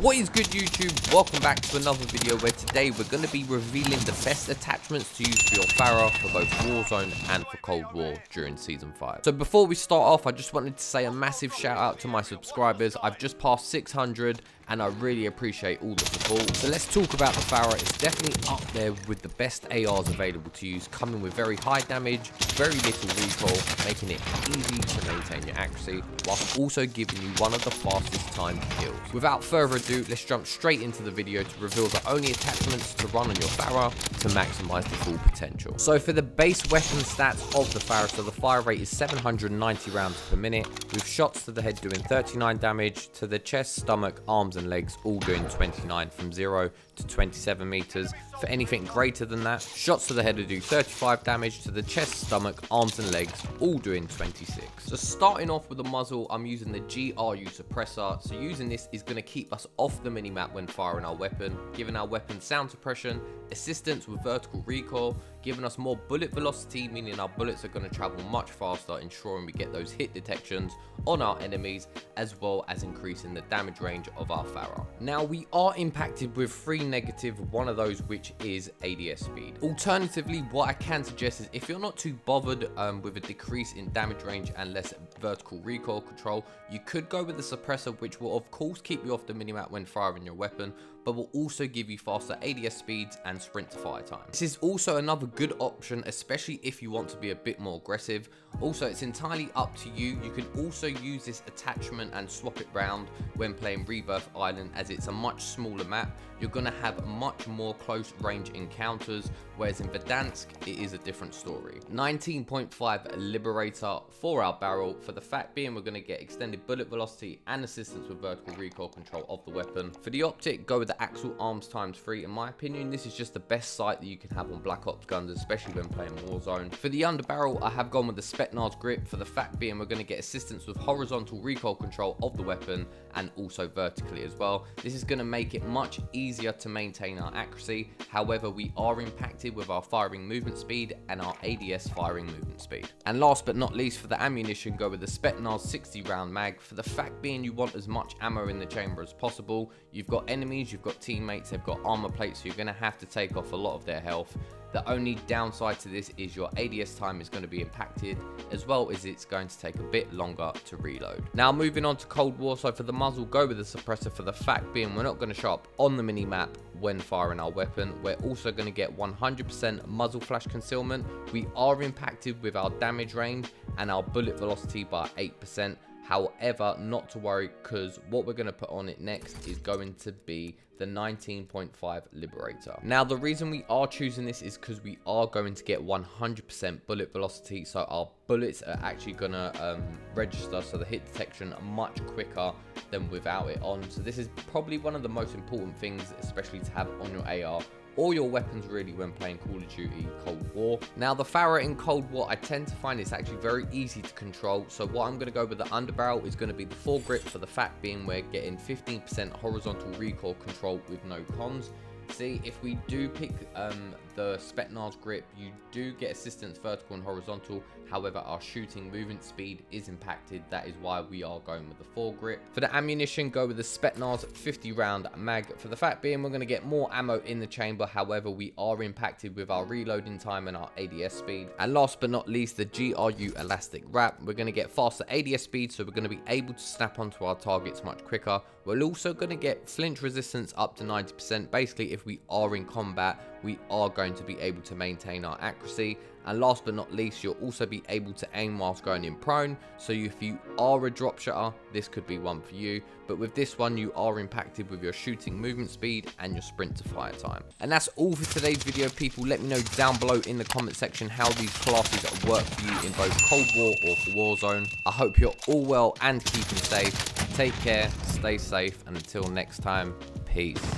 What is good, YouTube? Welcome back to another video where today we're going to be revealing the best attachments to use for your FARA for both Warzone and for Cold War during Season 5. So before we start off, I just wanted to say a massive shout out to my subscribers. I've just passed 600 and I really appreciate all the support. So let's talk about the FARA. It's definitely up there with the best ARs available to use, coming with very high damage, very little recoil, making it easy to maintain your accuracy, whilst also giving you one of the fastest timed kills. Without further ado, let's jump straight into the video to reveal the only attachments to run on your FARA to maximize the full potential. So for the base weapon stats of the FARA, so the fire rate is 790 rounds per minute, with shots to the head doing 39 damage, to the chest, stomach, arms and legs all doing 29 from 0 to 27 meters. For anything greater than that, shots to the head will do 35 damage, to the chest, stomach, arms and legs all doing 26. So starting off with the muzzle, I'm using the GRU suppressor. So using this is going to keep us off the minimap when firing our weapon, giving our weapon sound suppression, assistance with vertical recoil, giving us more bullet velocity, meaning our bullets are going to travel much faster, ensuring we get those hit detections on our enemies, as well as increasing the damage range of our FARA. Now we are impacted with 3 negative, one of those which is ADS speed. Alternatively, what I can suggest is if you're not too bothered with a decrease in damage range and less vertical recoil control, you could go with the suppressor, which will of course keep you off the minimap when firing your weapon, but will also give you faster ADS speeds and sprint to fire time. This is also another good option, especially if you want to be a bit more aggressive. Also, it's entirely up to you. You can also use this attachment and swap it round when playing Rebirth Island, as it's a much smaller map. You're going to have much more close range encounters, whereas in Verdansk it is a different story. 19.5 Liberator for our barrel, for the fact being we're going to get extended bullet velocity and assistance with vertical recoil control of the weapon. For the optic, go with the Axle Arms ×3. In my opinion, this is just the best sight that you can have on Black Ops guns, especially when playing Warzone. For the underbarrel, I have gone with the Spetsnaz grip, for the fact being we're going to get assistance with horizontal recoil control of the weapon and also vertically as well. This is going to make it much easier to maintain our accuracy. However, we are impacted with our firing movement speed and our ADS firing movement speed. And last but not least, for the ammunition, go with the Spetsnaz 60 round mag, for the fact being you want as much ammo in the chamber as possible. You've got enemies, you've got teammates, they've got armor plates, so you're going to have to take off a lot of their health. The only downside to this is your ADS time is going to be impacted, as well as it's going to take a bit longer to reload. Now moving on to Cold War, so for the muzzle, go with the suppressor, for the fact being we're not going to show up on the minimap when firing our weapon. We're also going to get 100% muzzle flash concealment. We are impacted with our damage range and our bullet velocity by 8%. However, not to worry, because what we're going to put on it next is going to be the 19.5 Liberator. Now, the reason we are choosing this is because we are going to get 100% bullet velocity, so our bullets are actually going to register, so the hit detection much quicker than without it on. So this is probably one of the most important things, especially to have on your AR or your weapons really when playing Call of Duty Cold War. Now the FARA in Cold War, I tend to find it's actually very easy to control. So what I'm going to go with the underbarrel is going to be the foregrip, for the fact being we're getting 15% horizontal recoil control with no cons. See, if we do pick the Spetsnaz grip, you do get assistance vertical and horizontal. However, our shooting movement speed is impacted. That is why we are going with the foregrip. For the ammunition, go with the Spetsnaz 50 round mag, for the fact being we're going to get more ammo in the chamber. However, we are impacted with our reloading time and our ADS speed. And last but not least, the GRU elastic wrap. We're going to get faster ADS speed, so we're going to be able to snap onto our targets much quicker. We're also going to get flinch resistance up to 90%. Basically, if we are in combat, we are going to be able to maintain our accuracy. And last but not least, you'll also be able to aim whilst going in prone. So if you are a drop shutter, this could be one for you. But with this one, you are impacted with your shooting movement speed and your sprint to fire time. And that's all for today's video, people. Let me know down below in the comment section how these classes work for you in both Cold War or for Warzone. I hope you're all well and keeping safe. Take care, stay safe, and until next time, peace.